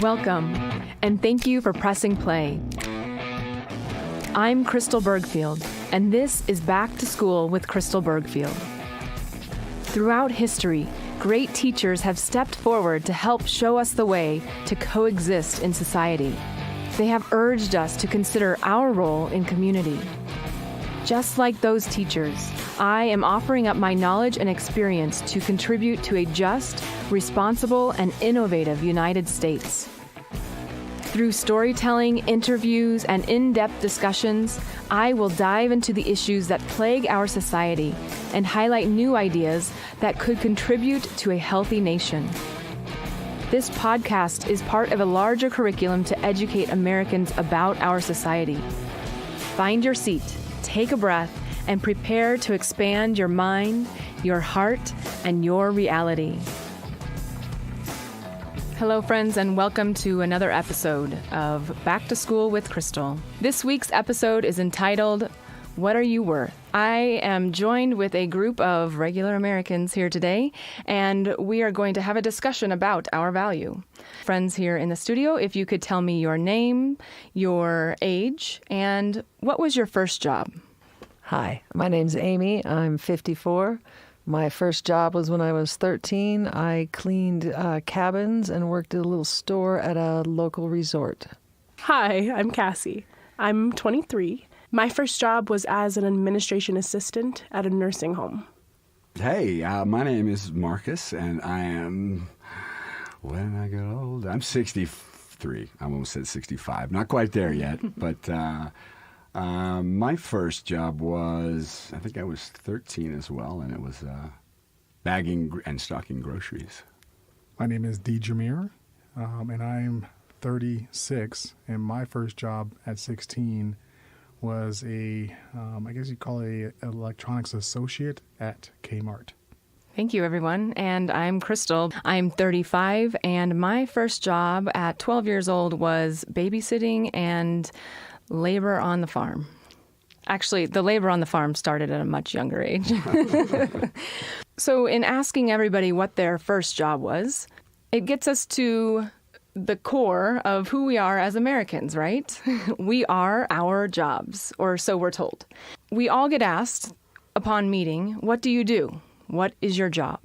Welcome, and thank you for pressing play. I'm Crystal Bergfield, and this is Back to School with Crystal Bergfield. Throughout history, great teachers have stepped forward to help show us the way to coexist in society. They have urged us to consider our role in community. Just like those teachers, I am offering up my knowledge and experience to contribute to a just, responsible, and innovative United States. Through storytelling, interviews, and in-depth discussions, I will dive into the issues that plague our society and highlight new ideas that could contribute to a healthy nation. This podcast is part of a larger curriculum to educate Americans about our society. Find your seat, take a breath, and prepare to expand your mind, your heart, and your reality. Hello, friends, and welcome to another episode of Back to School with Crystal. This week's episode is entitled, What Are You Worth? I am joined with a group of regular Americans here today, and we are going to have a discussion about our value. Friends here in the studio, if you could tell me your name, your age, and what was your first job? Hi, my name's Amy. I'm 54. My first job was when I was 13. I cleaned cabins and worked at a little store at a local resort. Hi, I'm Cassie. I'm 23. My first job was as an administration assistant at a nursing home. Hey, my name is Marcus, and I am, when I get old, I'm 63. I almost said 65. Not quite there yet, but my first job was, I think I was 13 as well, and it was bagging and stocking groceries. My name is D. Jameer, and I'm 36, and my first job at 16 was I guess you'd call it an electronics associate at Kmart. Thank you, everyone. And I'm Crystal. I'm 35, and my first job at 12 years old was babysitting and labor on the farm. Actually, the labor on the farm started at a much younger age. So in asking everybody what their first job was, it gets us to the core of who we are as Americans, right? We are our jobs, or so we're told. We all get asked upon meeting, what do you do? What is your job?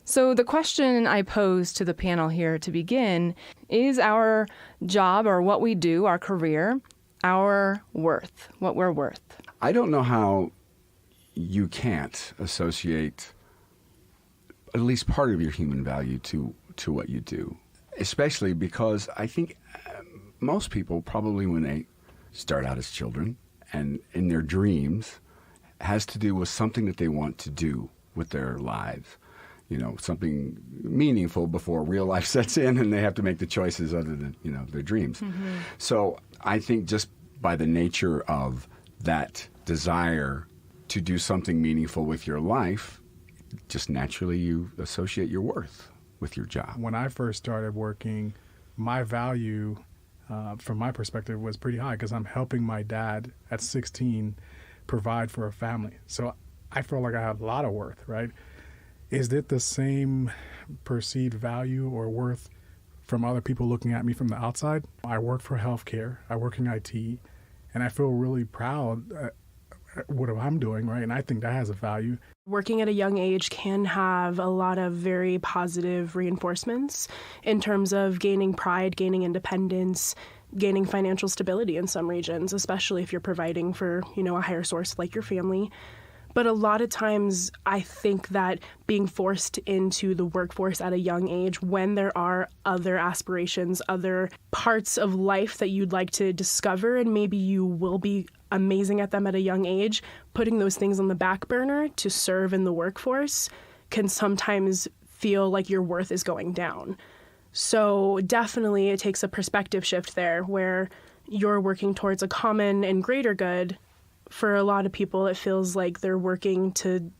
So the question I pose to the panel here to begin, is our job or what we do, our career, our worth, what we're worth? I don't know how you can't associate at least part of your human value to what you do, especially because I think most people probably when they start out as children and in their dreams has to do with something that they want to do with their lives. You know, something meaningful before real life sets in and they have to make the choices other than, their dreams. Mm-hmm. So I think just by the nature of that desire to do something meaningful with your life, just naturally you associate your worth with your job. When I first started working, my value, from my perspective, was pretty high because I'm helping my dad at 16 provide for a family. So I feel like I have a lot of worth, right? Is it the same perceived value or worth from other people looking at me from the outside? I work for healthcare. I work in IT, and I feel really proud at what I'm doing, right? And I think that has a value. Working at a young age can have a lot of very positive reinforcements in terms of gaining pride, gaining independence, gaining financial stability in some regions, especially if you're providing for, a higher source like your family. But a lot of times I think that being forced into the workforce at a young age when there are other aspirations, other parts of life that you'd like to discover, and maybe you will be amazing at them at a young age, putting those things on the back burner to serve in the workforce can sometimes feel like your worth is going down. So definitely it takes a perspective shift there where you're working towards a common and greater good. For a lot of people, it feels like they're working to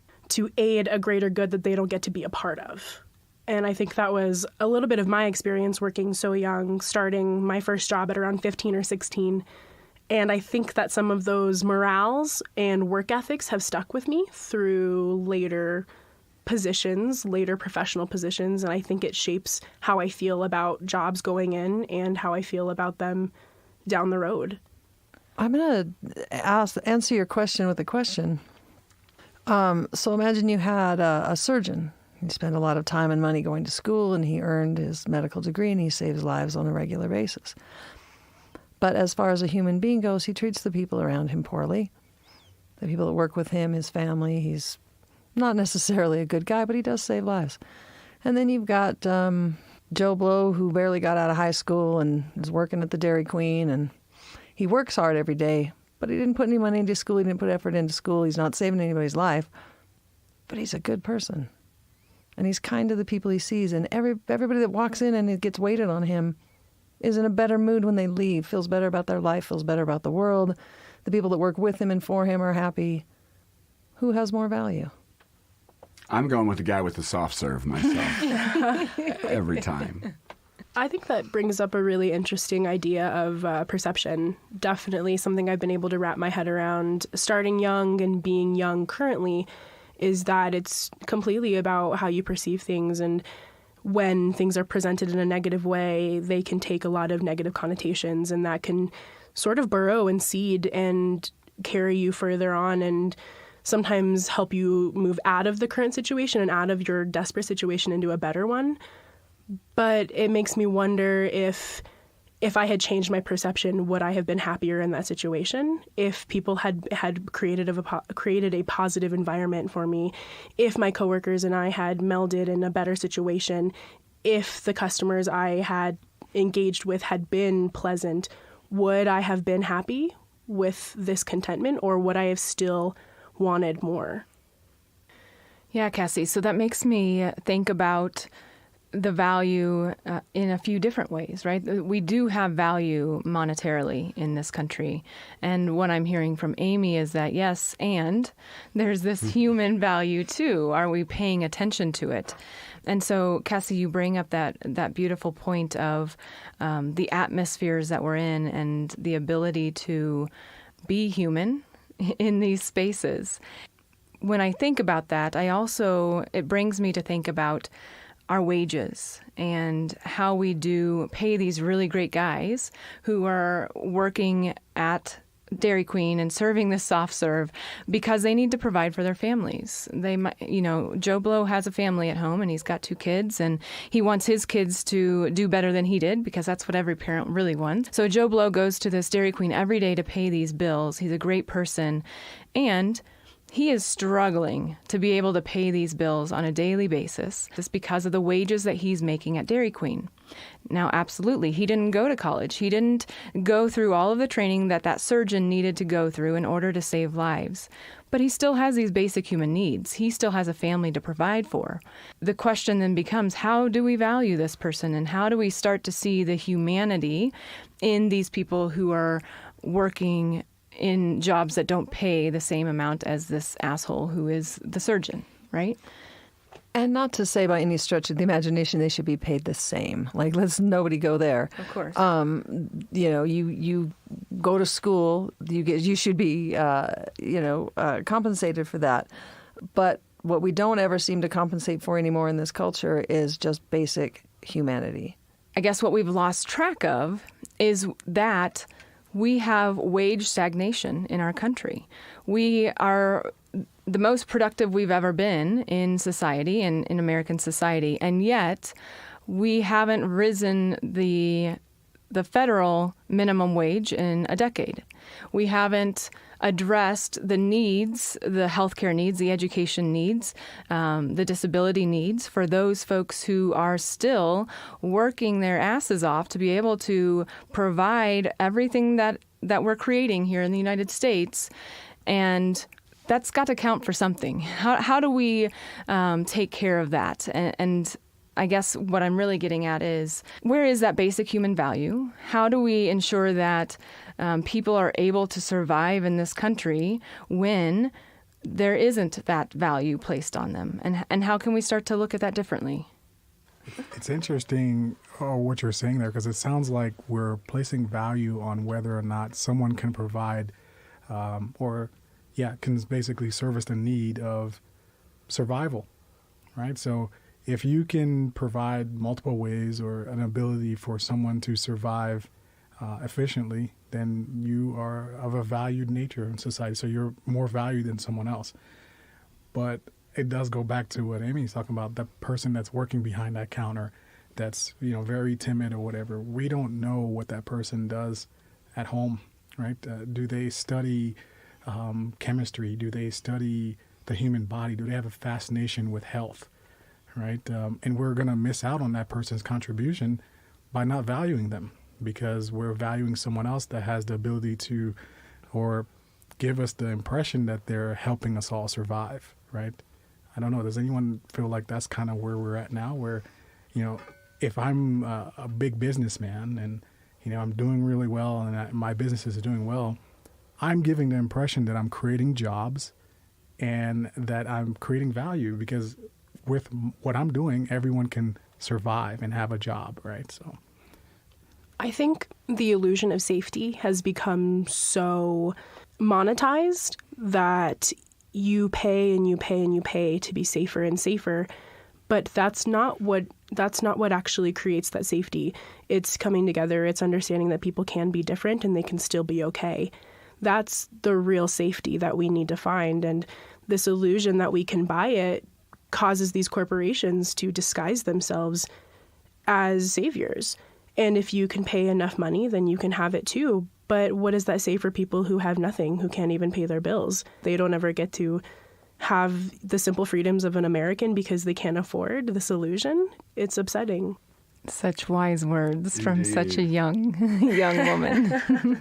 aid a greater good that they don't get to be a part of. And I think that was a little bit of my experience working so young, starting my first job at around 15 or 16. And I think that some of those morals and work ethics have stuck with me through later positions, later professional positions, and I think it shapes how I feel about jobs going in and how I feel about them down the road. I'm going to answer your question with a question. So imagine you had a surgeon. He spent a lot of time and money going to school, and he earned his medical degree, and he saves lives on a regular basis. But as far as a human being goes, he treats the people around him poorly. The people that work with him, his family, he's not necessarily a good guy, but he does save lives. And then you've got Joe Blow, who barely got out of high school and is working at the Dairy Queen, and he works hard every day, but he didn't put any money into school. He didn't put effort into school. He's not saving anybody's life, but he's a good person. And he's kind to the people he sees. And everybody that walks in and it gets waited on him is in a better mood when they leave, feels better about their life, feels better about the world. The people that work with him and for him are happy. Who has more value? I'm going with the guy with the soft serve myself every time. I think that brings up a really interesting idea of perception. Definitely something I've been able to wrap my head around starting young and being young currently is that it's completely about how you perceive things. And when things are presented in a negative way, they can take a lot of negative connotations, and that can sort of burrow and seed and carry you further on and sometimes help you move out of the current situation and out of your desperate situation into a better one. But it makes me wonder if I had changed my perception, would I have been happier in that situation? If people had created a positive environment for me, if my coworkers and I had melded in a better situation, if the customers I had engaged with had been pleasant, would I have been happy with this contentment, or would I have still wanted more? Yeah, Cassie. So that makes me think about the value in a few different ways, right? We do have value monetarily in this country. And what I'm hearing from Amy is that, yes, and there's this human value too. Are we paying attention to it? And so, Cassie, you bring up that beautiful point of the atmospheres that we're in and the ability to be human in these spaces. When I think about that, it brings me to think about our wages and how we do pay these really great guys who are working at Dairy Queen and serving this soft serve because they need to provide for their families. They might, Joe Blow has a family at home and he's got 2 kids and he wants his kids to do better than he did because that's what every parent really wants. So Joe Blow goes to this Dairy Queen every day to pay these bills. He's a great person, and he is struggling to be able to pay these bills on a daily basis just because of the wages that he's making at Dairy Queen. Now, absolutely, he didn't go to college. He didn't go through all of the training that surgeon needed to go through in order to save lives. But he still has these basic human needs. He still has a family to provide for. The question then becomes, how do we value this person, and how do we start to see the humanity in these people who are working in jobs that don't pay the same amount as this asshole who is the surgeon, right? And not to say by any stretch of the imagination they should be paid the same. Like, let's nobody go there. Of course. You go to school, you should be compensated for that. But what we don't ever seem to compensate for anymore in this culture is just basic humanity. I guess what we've lost track of is that we have wage stagnation in our country. We are the most productive we've ever been in society, in American society, and yet we haven't risen the federal minimum wage in a decade. We haven't addressed the needs, the healthcare needs, the education needs, the disability needs for those folks who are still working their asses off to be able to provide everything that we're creating here in the United States. And that's got to count for something. How do we take care of that? And I guess what I'm really getting at is, where is that basic human value? How do we ensure that people are able to survive in this country when there isn't that value placed on them? And how can we start to look at that differently? It's interesting what you're saying there, because it sounds like we're placing value on whether or not someone can provide can basically service the need of survival. right? So if you can provide multiple ways or an ability for someone to survive efficiently, then you are of a valued nature in society. So you're more valued than someone else. But it does go back to what Amy's talking about, the person that's working behind that counter that's, very timid or whatever. We don't know what that person does at home, right? Do they study chemistry? Do they study the human body? Do they have a fascination with health, right? And we're going to miss out on that person's contribution by not valuing them because we're valuing someone else that has the ability to or give us the impression that they're helping us all survive, right? I don't know. Does anyone feel like that's kind of where we're at now where, if I'm a big businessman and, I'm doing really well and my business is doing well, I'm giving the impression that I'm creating jobs and that I'm creating value because with what I'm doing, everyone can survive and have a job, right? So I think the illusion of safety has become so monetized that you pay and you pay and you pay to be safer and safer. But that's not what actually creates that safety. It's coming together. It's understanding that people can be different and they can still be okay. That's the real safety that we need to find. And this illusion that we can buy it causes these corporations to disguise themselves as saviors. And if you can pay enough money, then you can have it too. But what does that say for people who have nothing, who can't even pay their bills? They don't ever get to have the simple freedoms of an American because they can't afford this illusion. It's upsetting. Such wise words from Indeed. such a young woman.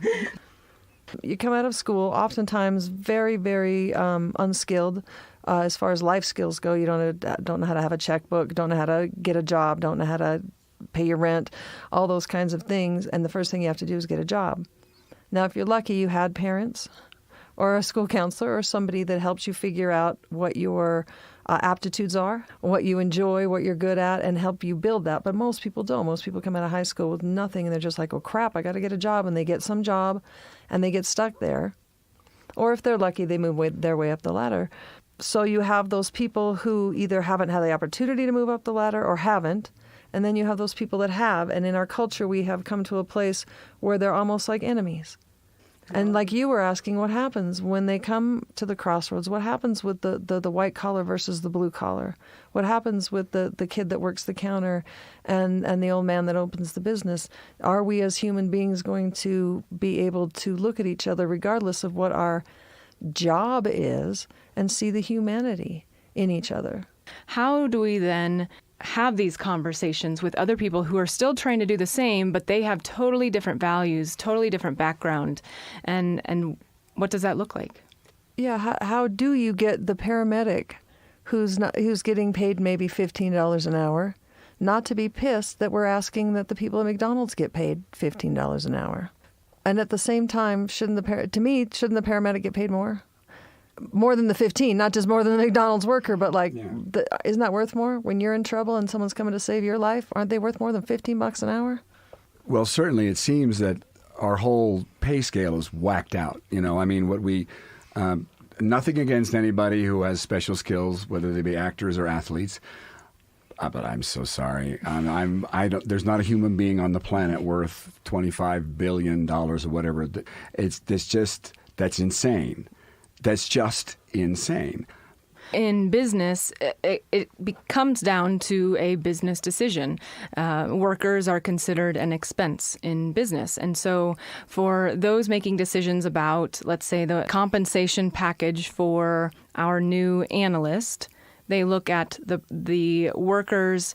You come out of school oftentimes very, very unskilled as far as life skills go. You don't know how to have a checkbook, don't know how to get a job, don't know how to pay your rent, all those kinds of things. And the first thing you have to do is get a job. Now, if you're lucky, you had parents or a school counselor or somebody that helps you figure out what your aptitudes are, what you enjoy, what you're good at, and help you build that. But most people don't. Most people come out of high school with nothing, and they're just like, oh, crap, I got to get a job. And they get some job, and they get stuck there. Or if they're lucky, they move their way up the ladder. So you have those people who either haven't had the opportunity to move up the ladder or haven't. And then you have those people that have. And in our culture, we have come to a place where they're almost like enemies. And like you were asking, what happens when they come to the crossroads? What happens with the white collar versus the blue collar? What happens with the kid that works the counter and the old man that opens the business? Are we as human beings going to be able to look at each other regardless of what our job is and see the humanity in each other? How do we then have these conversations with other people who are still trying to do the same, but they have totally different values, totally different background, and what does that look like? Yeah, how do you get the paramedic who's getting paid maybe $15 an hour not to be pissed that we're asking that the people at McDonald's get paid $15 an hour? And at the same time, shouldn't the paramedic get paid more? More than the 15, not just more than the McDonald's worker, but isn't that worth more when you're in trouble and someone's coming to save your life? Aren't they worth more than $15 an hour? Well, certainly it seems that our whole pay scale is whacked out. Nothing against anybody who has special skills, whether they be actors or athletes. But I'm so sorry. There's not a human being on the planet worth $25 billion or whatever. That's insane. That's just insane. In business, it comes down to a business decision. Workers are considered an expense in business. And so for those making decisions about, let's say, the compensation package for our new analyst, they look at the workers.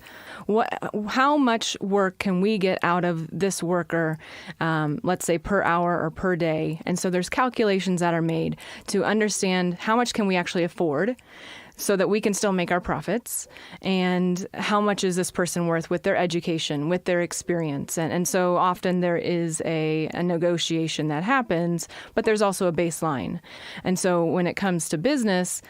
How much work can we get out of this worker, let's say per hour or per day? And so there's calculations that are made to understand how much can we actually afford so that we can still make our profits, and how much is this person worth with their education, with their experience. And so often there is a negotiation that happens, but there's also a baseline. And so when it comes to business,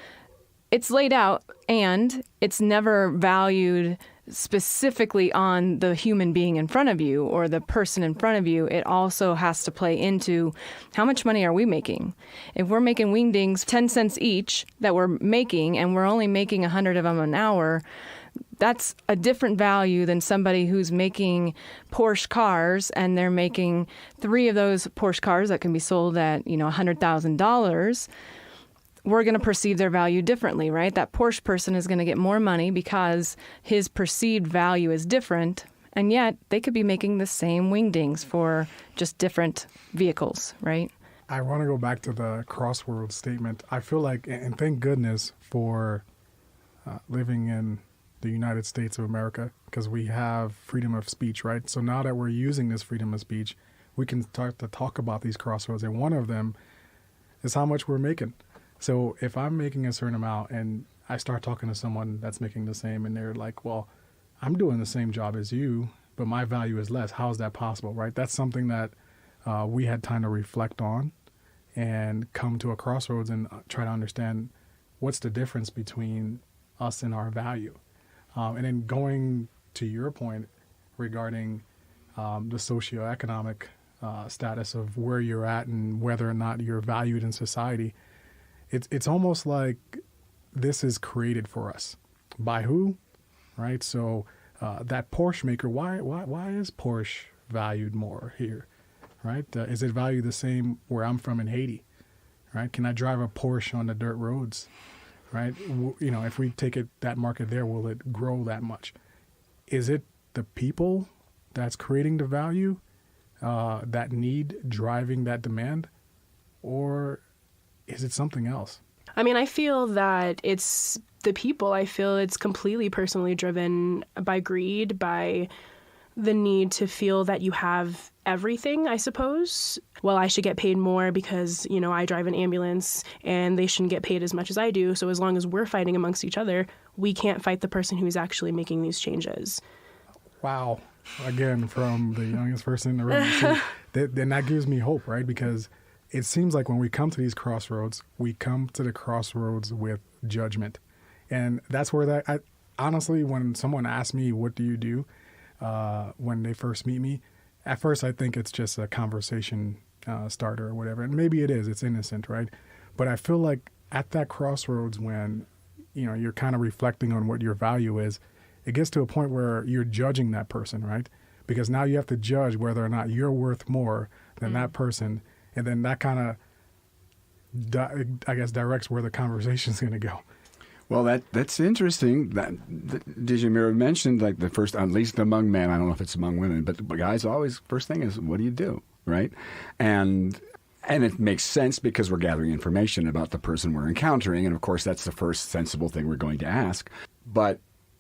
it's laid out and it's never valued specifically on the human being in front of you or the person in front of you. It also has to play into how much money are we making? If we're making wingdings 10 cents each that we're making and we're only making 100 of them an hour, that's a different value than somebody who's making Porsche cars and they're making 3 of those Porsche cars that can be sold at, $100,000. We're going to perceive their value differently, right? That Porsche person is going to get more money because his perceived value is different, and yet they could be making the same wingdings for just different vehicles, right? I want to go back to the Crossroads statement. I feel like, and thank goodness for living in the United States of America, because we have freedom of speech, right? So now that we're using this freedom of speech, we can start to talk about these crossroads, and one of them is how much we're making. So if I'm making a certain amount and I start talking to someone that's making the same and they're like, well, I'm doing the same job as you, but my value is less. How is that possible, right? That's something that we had time to reflect on and come to a crossroads and try to understand what's the difference between us and our value. And then going to your point regarding the socioeconomic status of where you're at and whether or not you're valued in society, it's almost like this is created for us. By who? Right? So that Porsche maker, why is Porsche valued more here? Right? Is it valued the same where I'm from in Haiti? Right? Can I drive a Porsche on the dirt roads? Right? If we take that market there, will it grow that much? Is it the people that's creating the value, that need driving that demand? Or is it something else? I mean, I feel that it's the people. I feel it's completely personally driven by greed, by the need to feel that you have everything, I suppose. Well, I should get paid more because, I drive an ambulance and they shouldn't get paid as much as I do. So as long as we're fighting amongst each other, we can't fight the person who's actually making these changes. Wow. Again, from the youngest person in the room. Then that gives me hope, right? Because it seems like when we come to these crossroads, we come to the crossroads with judgment. And that's where honestly, when someone asks me, what do you do when they first meet me, at first I think it's just a conversation starter or whatever. And maybe it is, it's innocent, right? But I feel like at that crossroads when, you're kind of reflecting on what your value is, it gets to a point where you're judging that person, right? Because now you have to judge whether or not you're worth more than that person. And then that kind of, directs where the conversation is going to go. Well, that's interesting. That Dijamira mentioned, like the first, at least among men, I don't know if it's among women, but guys always, first thing is, what do you do, right? And it makes sense because we're gathering information about the person we're encountering, and of course that's the first sensible thing we're going to ask. But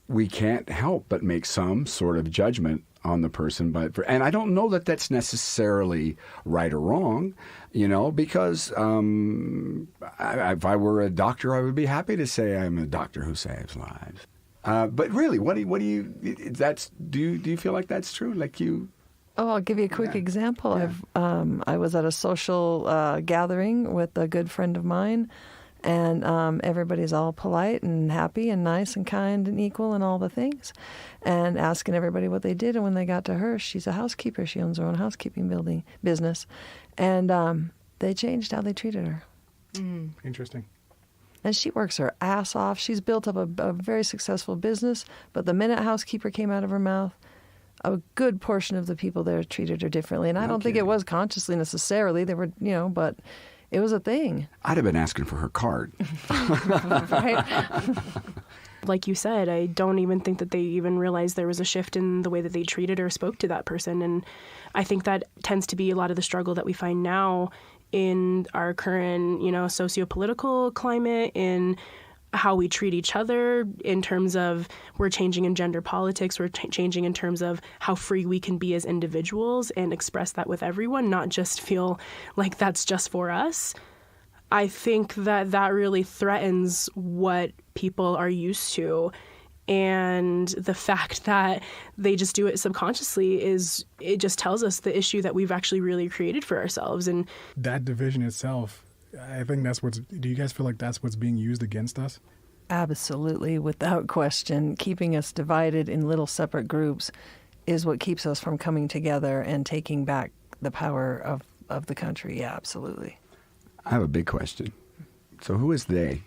we can't help but make some sort of judgment on the person. And I don't know that that's necessarily right or wrong, because if I were a doctor, I would be happy to say I'm a doctor who saves lives. But really, do you feel like that's true? Like you? Oh, I'll give you a quick example. Yeah. I was at a social gathering with a good friend of mine, and everybody's all polite and happy and nice and kind and equal and all the things, and asking everybody what they did. And when they got to her, she's a housekeeper. She owns her own housekeeping business, and they changed how they treated her. Interesting. And she works her ass off. She's built up a very successful business, but the minute housekeeper came out of her mouth, a good portion of the people there treated her differently. And I don't think it was consciously necessarily. They were, but it was a thing. I'd have been asking for her card. Right? Like you said, I don't even think that they even realized there was a shift in the way that they treated or spoke to that person. And I think that tends to be a lot of the struggle that we find now in our current, socio-political climate, in how we treat each other, in terms of we're changing in gender politics, we're changing in terms of how free we can be as individuals and express that with everyone, not just feel like that's just for us. I think that really threatens what people are used to. And the fact that they just do it subconsciously it just tells us the issue that we've actually really created for ourselves. And that division itself, I think do you guys feel like that's what's being used against us? Absolutely, without question. Keeping us divided in little separate groups is what keeps us from coming together and taking back the power of the country. Yeah, absolutely. I have a big question. So who is they?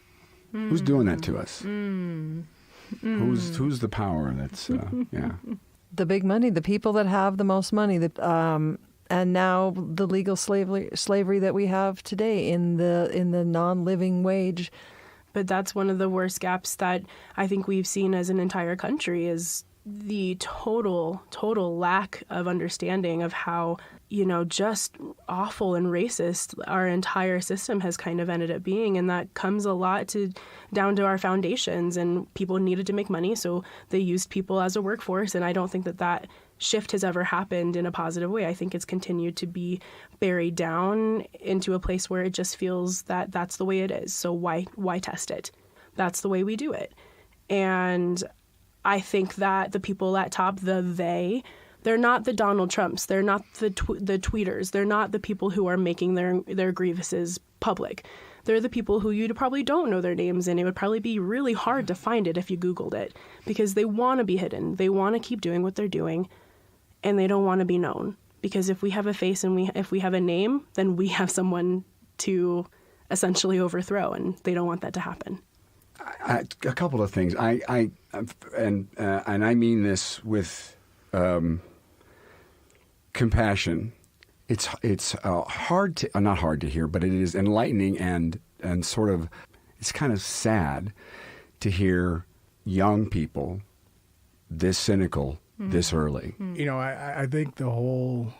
Who's doing that to us? Who's the power that's, yeah. The big money, the people that have the most money, and now the legal slavery that we have today in the non-living wage. But that's one of the worst gaps that I think we've seen as an entire country is the total lack of understanding of how, just awful and racist our entire system has kind of ended up being. And that comes a lot down to our foundations, and people needed to make money, so they used people as a workforce. And I don't think that shift has ever happened in a positive way. I think it's continued to be buried down into a place where it just feels that that's the way it is. So why test it? That's the way we do it. And I think that the people at top, they're not the Donald Trumps. They're not the tweeters. They're not the people who are making their grievances public. They're the people who you probably don't know their names, and it would probably be really hard to find it if you Googled it, because they want to be hidden. They want to keep doing what they're doing, and they don't want to be known. Because if we have a face and if we have a name, then we have someone to essentially overthrow, and they don't want that to happen. A couple of things. I mean this with compassion. It's hard to not hard to hear, but it is enlightening and sort of it's kind of sad to hear young people this cynical this early. I think the whole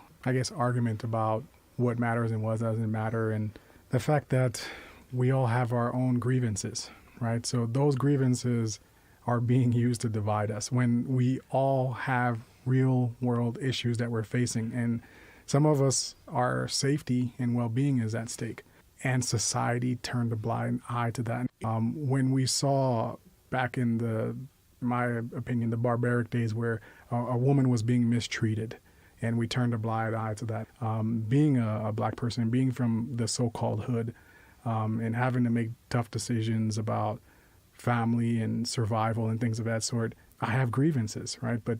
argument about what matters and what doesn't matter, and the fact that we all have our own grievances. Right. So those grievances are being used to divide us when we all have real world issues that we're facing. And some of us, our safety and well-being is at stake. And society turned a blind eye to that. When we saw back in my opinion, the barbaric days where a woman was being mistreated, and we turned a blind eye to that. Being a black person, being from the so-called hood, and having to make tough decisions about family and survival and things of that sort, I have grievances, right? But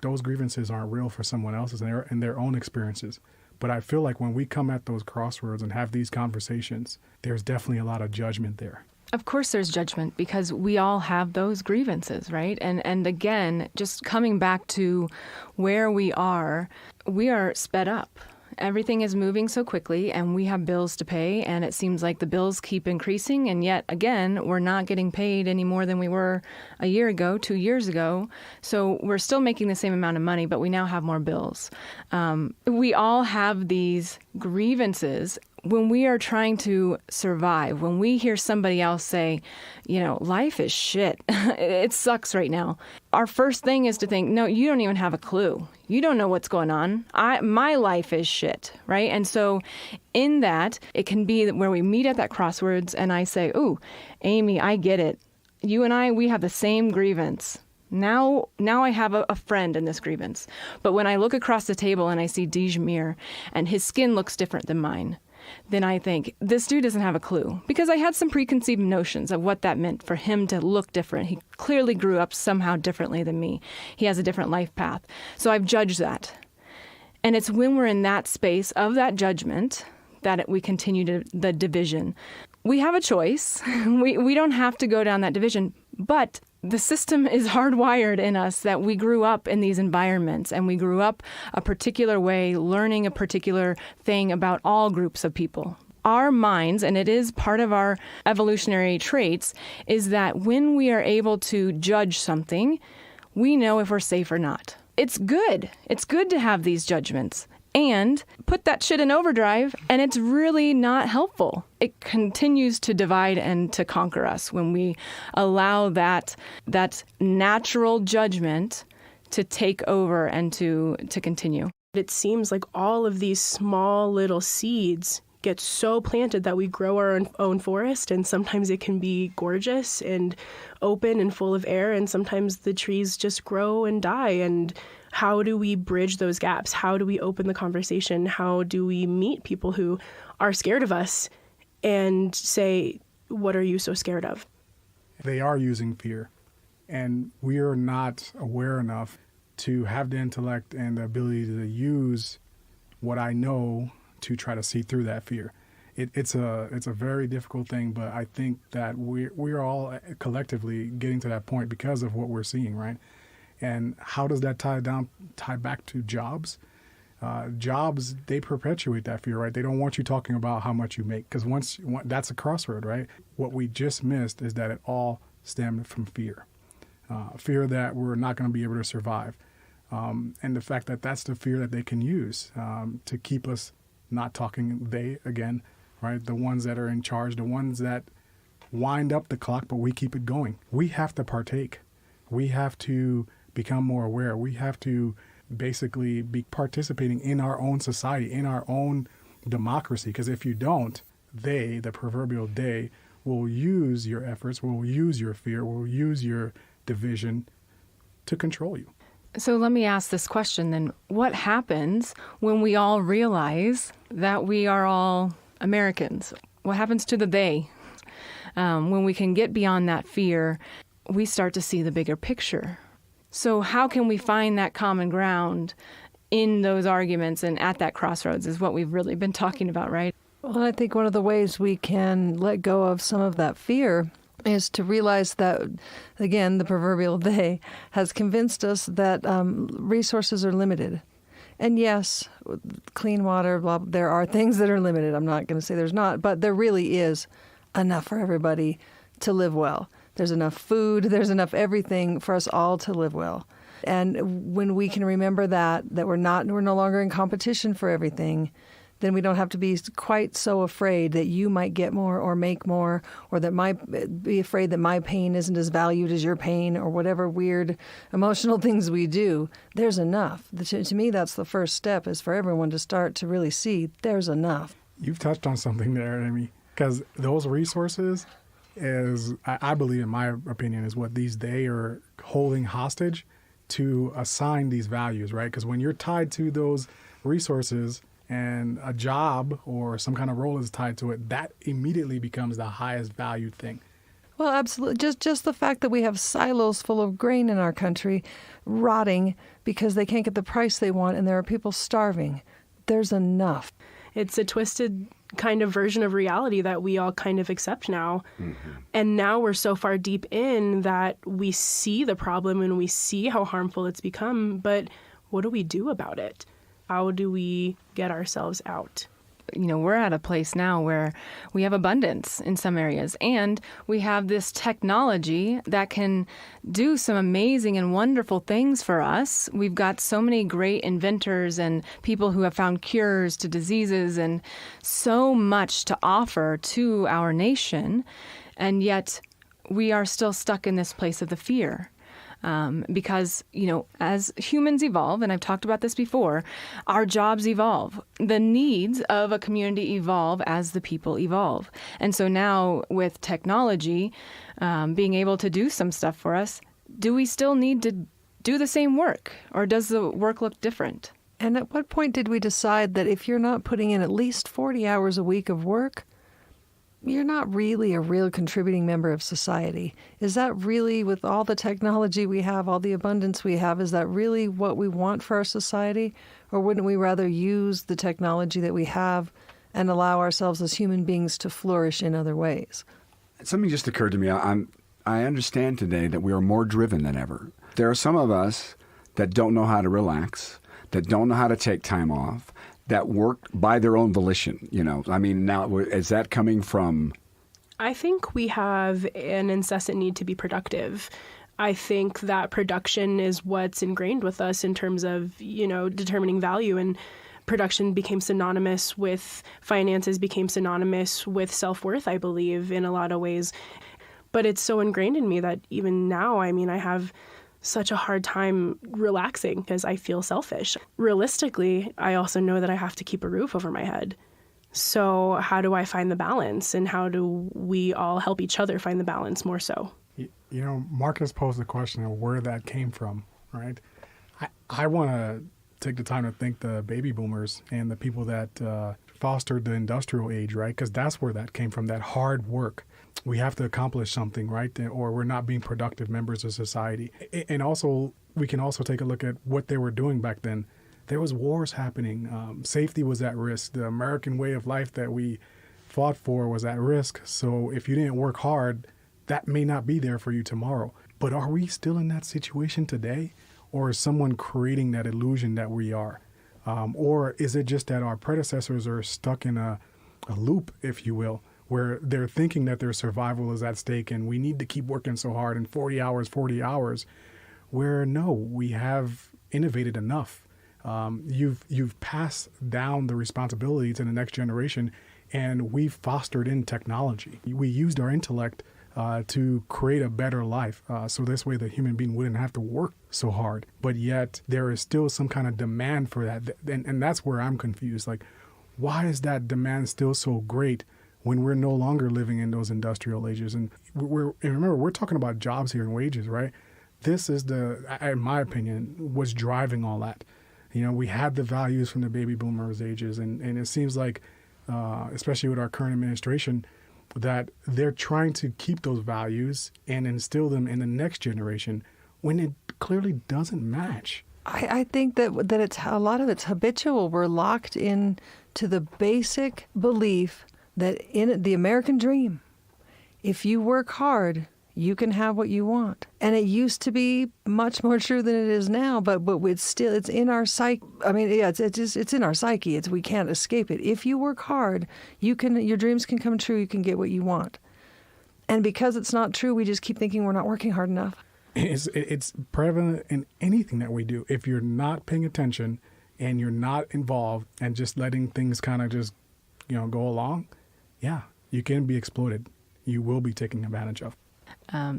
those grievances aren't real for someone else's and their own experiences. But I feel like when we come at those crossroads and have these conversations, there's definitely a lot of judgment there. Of course there's judgment, because we all have those grievances, right? And again, just coming back to where we are sped up. Everything is moving so quickly, and we have bills to pay, and it seems like the bills keep increasing, and yet again, we're not getting paid any more than we were a year ago, 2 years ago. So we're still making the same amount of money, but we now have more bills. We all have these grievances. When we are trying to survive, when we hear somebody else say, life is shit, it sucks right now, our first thing is to think, no, you don't even have a clue. You don't know what's going on. My life is shit, right? And so in that, it can be where we meet at that crossroads and I say, ooh, Amy, I get it. You and we have the same grievance. Now I have a friend in this grievance. But when I look across the table and I see Dijamir and his skin looks different than mine, then I think, this dude doesn't have a clue. Because I had some preconceived notions of what that meant for him to look different. He clearly grew up somehow differently than me. He has a different life path. So I've judged that. And it's when we're in that space of that judgment that we continue the division. We have a choice. We don't have to go down that division. But the system is hardwired in us that we grew up in these environments, and we grew up a particular way, learning a particular thing about all groups of people. Our minds, and it is part of our evolutionary traits, is that when we are able to judge something, we know if we're safe or not. It's good. It's good to have these judgments. And put that shit in overdrive, and it's really not helpful. It continues to divide and to conquer us when we allow that natural judgment to take over and to continue. It seems like all of these small little seeds get so planted that we grow our own forest, and sometimes it can be gorgeous and open and full of air, and sometimes the trees just grow and die. And how do we bridge those gaps? How do we open the conversation? How do we meet people who are scared of us and say, what are you so scared of? They are using fear. And we are not aware enough to have the intellect and the ability to use what I know to try to see through that fear. It's a very difficult thing, but I think that we're all collectively getting to that point because of what we're seeing, right? And how does that tie back to jobs? Jobs, they perpetuate that fear, right? They don't want you talking about how much you make, because once that's a crossroad, right? What we just missed is that it all stemmed from fear. Fear that we're not going to be able to survive. And the fact that that's the fear that they can use to keep us not talking they again, right? The ones that are in charge, the ones that wind up the clock, but we keep it going. We have to partake. We have to become more aware. We have to basically be participating in our own society, in our own democracy. Because if you don't, they, the proverbial they, will use your efforts, will use your fear, will use your division to control you. So let me ask this question then. What happens when we all realize that we are all Americans? What happens to the they? When we can get beyond that fear, we start to see the bigger picture. So how can we find that common ground in those arguments and at that crossroads is what we've really been talking about, right? Well, I think one of the ways we can let go of some of that fear is to realize that, again, the proverbial they has convinced us that resources are limited. And yes, clean water, there are things that are limited. I'm not going to say there's not, but there really is enough for everybody to live well. There's enough food, there's enough everything for us all to live well. And when we can remember that we're no longer in competition for everything, then we don't have to be quite so afraid that you might get more or make more, or that be afraid that my pain isn't as valued as your pain, or whatever weird emotional things we do. There's enough. To me, that's the first step, is for everyone to start to really see there's enough. You've touched on something there, Amy, because those resources is, I believe, in my opinion, is what they are holding hostage to assign these values, right? Because when you're tied to those resources, and a job or some kind of role is tied to it, that immediately becomes the highest valued thing. Well, absolutely. Just the fact that we have silos full of grain in our country rotting because they can't get the price they want, and there are people starving. There's enough. It's a twisted kind of version of reality that we all kind of accept now. Mm-hmm. And now we're so far deep in that we see the problem and we see how harmful it's become, but what do we do about it? How do we get ourselves out? You know, we're at a place now where we have abundance in some areas, and we have this technology that can do some amazing and wonderful things for us. We've got so many great inventors and people who have found cures to diseases and so much to offer to our nation, and yet we are still stuck in this place of the fear. Because, you know, as humans evolve, and I've talked about this before, our jobs evolve. The needs of a community evolve as the people evolve. And so now with technology being able to do some stuff for us, do we still need to do the same work, or does the work look different? And at what point did we decide that if you're not putting in at least 40 hours a week of work, you're not really a real contributing member of society? Is that really, with all the technology we have, all the abundance we have, is that really what we want for our society? Or wouldn't we rather use the technology that we have and allow ourselves as human beings to flourish in other ways? Something just occurred to me. I understand today that we are more driven than ever. There are some of us that don't know how to relax, that don't know how to take time off, that work by their own volition, you know. I mean, now, is that coming from? I think we have an incessant need to be productive. I think that production is what's ingrained with us in terms of, you know, determining value, and production became synonymous with finances, became synonymous with self-worth, I believe, in a lot of ways. But it's so ingrained in me that even now, I mean, I have such a hard time relaxing because I feel selfish. Realistically, I also know that I have to keep a roof over my head. So how do I find the balance, and how do we all help each other find the balance more so? You know, Marcus posed the question of where that came from, right? I want to take the time to thank the baby boomers and the people that fostered the industrial age, right? Because that's where that came from, that hard work. we have to accomplish something, right? Or we're not being productive members of society. And also, we can also take a look at what they were doing back then. There was wars happening. Safety was at risk. The American way of life that we fought for was at risk. So if you didn't work hard, that may not be there for you tomorrow. But are we still in that situation today? Or is someone creating that illusion that we are? Or is it just that our predecessors are stuck in a loop, if you will, where they're thinking that their survival is at stake and we need to keep working so hard in 40 hours, where no, we have innovated enough. You've passed down the responsibility to the next generation, and we've fostered in technology. We used our intellect to create a better life. So this way the human being wouldn't have to work so hard. But yet there is still some kind of demand for that. And that's where I'm confused. Like, why is that demand still so great when we're no longer living in those industrial ages? And remember, we're talking about jobs here and wages, right? This is in my opinion, what's driving all that. You know, we had the values from the baby boomers ages, and it seems like, especially with our current administration, that they're trying to keep those values and instill them in the next generation when it clearly doesn't match. I think that it's a lot of it's habitual. We're locked in to the basic belief that in the American dream, if you work hard, you can have what you want. And it used to be much more true than it is now, but it's in our psyche. I mean, yeah, it's in our psyche. We can't escape it. If you work hard, your dreams can come true. You can get what you want. And because it's not true, we just keep thinking we're not working hard enough. It's prevalent in anything that we do. If you're not paying attention and you're not involved and just letting things kind of just, go along, yeah, you can be exploited. You will be taken advantage of.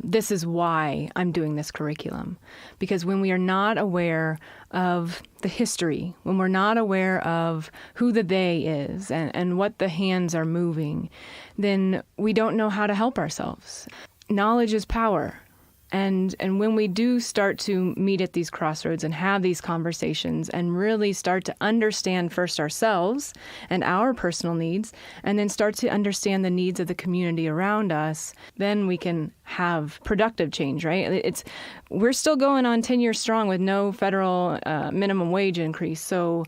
This is why I'm doing this curriculum, because when we are not aware of the history, when we're not aware of who the they is and what the hands are moving, then we don't know how to help ourselves. Knowledge is power. And when we do start to meet at these crossroads and have these conversations and really start to understand first ourselves and our personal needs, and then start to understand the needs of the community around us, then we can have productive change, right? We're still going on 10 years strong with no federal minimum wage increase. So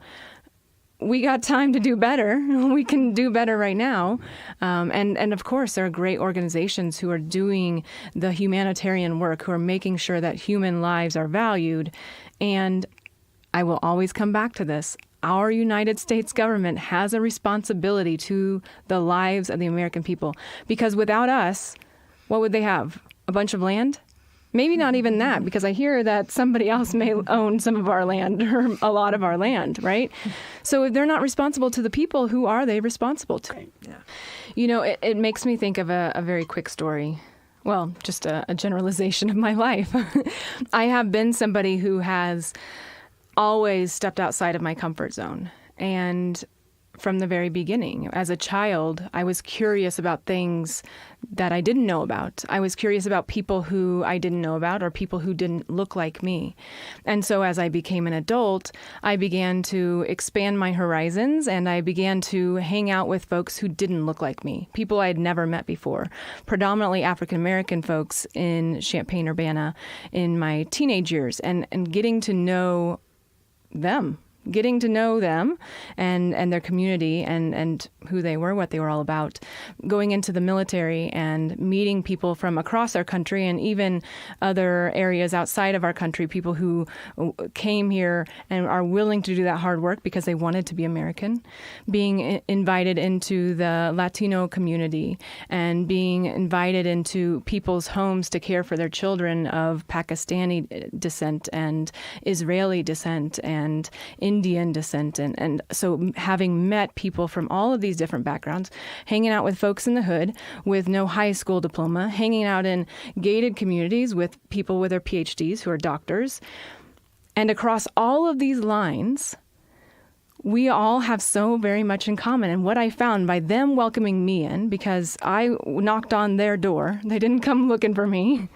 we got time to do better. We can do better right now. And of course, there are great organizations who are doing the humanitarian work, who are making sure that human lives are valued. And I will always come back to this. Our United States government has a responsibility to the lives of the American people. Because without us, what would they have? A bunch of land? Maybe not even that, because I hear that somebody else may own some of our land or a lot of our land, right? So if they're not responsible to the people, who are they responsible to? Yeah. It makes me think of a very quick story. Well, just a generalization of my life. I have been somebody who has always stepped outside of my comfort zone. And from the very beginning, as a child, I was curious about things that I didn't know about. I was curious about people who I didn't know about or people who didn't look like me. And so as I became an adult, I began to expand my horizons and I began to hang out with folks who didn't look like me, people I had never met before, predominantly African-American folks in Champaign-Urbana in my teenage years, and getting to know them. Getting to know them and their community and who they were, what they were all about, going into the military and meeting people from across our country and even other areas outside of our country, people who came here and are willing to do that hard work because they wanted to be American, being invited into the Latino community and being invited into people's homes to care for their children of Pakistani descent and Israeli descent and Indian descent. And so having met people from all of these different backgrounds, hanging out with folks in the hood with no high school diploma, hanging out in gated communities with people with their PhDs who are doctors. And across all of these lines, we all have so very much in common. And what I found by them welcoming me in, because I knocked on their door, they didn't come looking for me,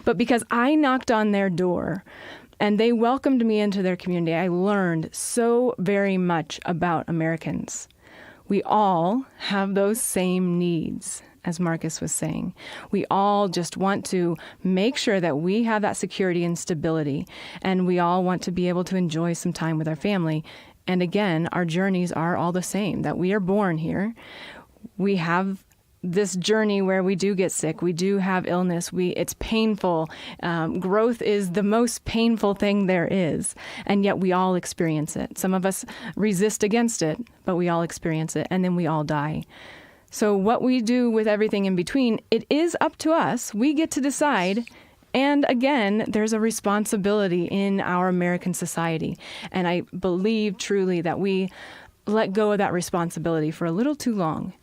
but because I knocked on their door, and they welcomed me into their community, I learned so very much about Americans. We all have those same needs. as Marcus was saying. We all just want to make sure that we have that security and stability, and we all want to be able to enjoy some time with our family. And again, our journeys are all the same, that we are born here. We have this journey where we do get sick, we do have illness, it's painful. Growth is the most painful thing there is, and yet we all experience it. Some of us resist against it, but we all experience it, and then we all die. So what we do with everything in between, it is up to us. We get to decide. And again, there's a responsibility in our American society. And I believe truly that we let go of that responsibility for a little too long.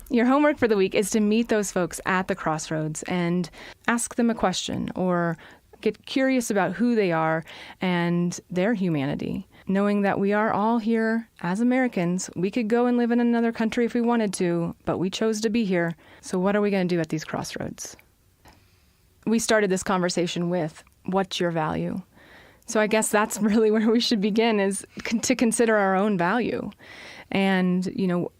Your homework for the week is to meet those folks at the crossroads and ask them a question or get curious about who they are and their humanity. Knowing that we are all here as Americans. We could go and live in another country if we wanted to, but we chose to be here. So what are we going to do at these crossroads? We started this conversation with, what's your value? So I guess that's really where we should begin, is to consider our own value. And,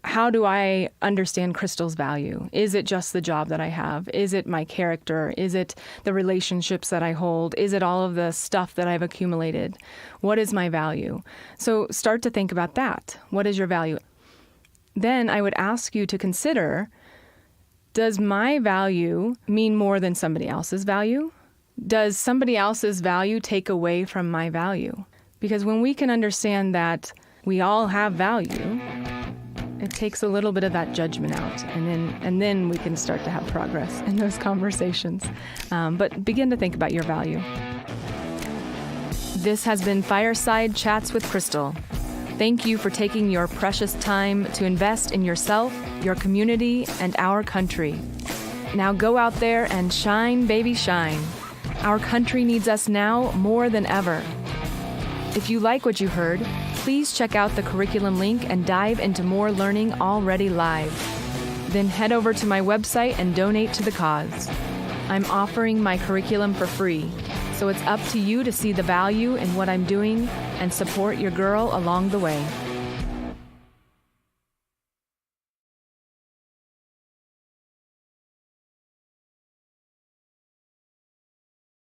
how do I understand Crystal's value? Is it just the job that I have? Is it my character? Is it the relationships that I hold? Is it all of the stuff that I've accumulated? What is my value? So start to think about that. What is your value? Then I would ask you to consider, does my value mean more than somebody else's value? Does somebody else's value take away from my value? Because when we can understand that we all have value, it takes a little bit of that judgment out, and then we can start to have progress in those conversations. But begin to think about your value. This has been Fireside Chats with Crystal. Thank you for taking your precious time to invest in yourself, your community, and our country. Now go out there and shine, baby, shine. Our country needs us now more than ever. If you like what you heard, please check out the curriculum link and dive into more learning already live. Then head over to my website and donate to the cause. I'm offering my curriculum for free, so it's up to you to see the value in what I'm doing and support your girl along the way.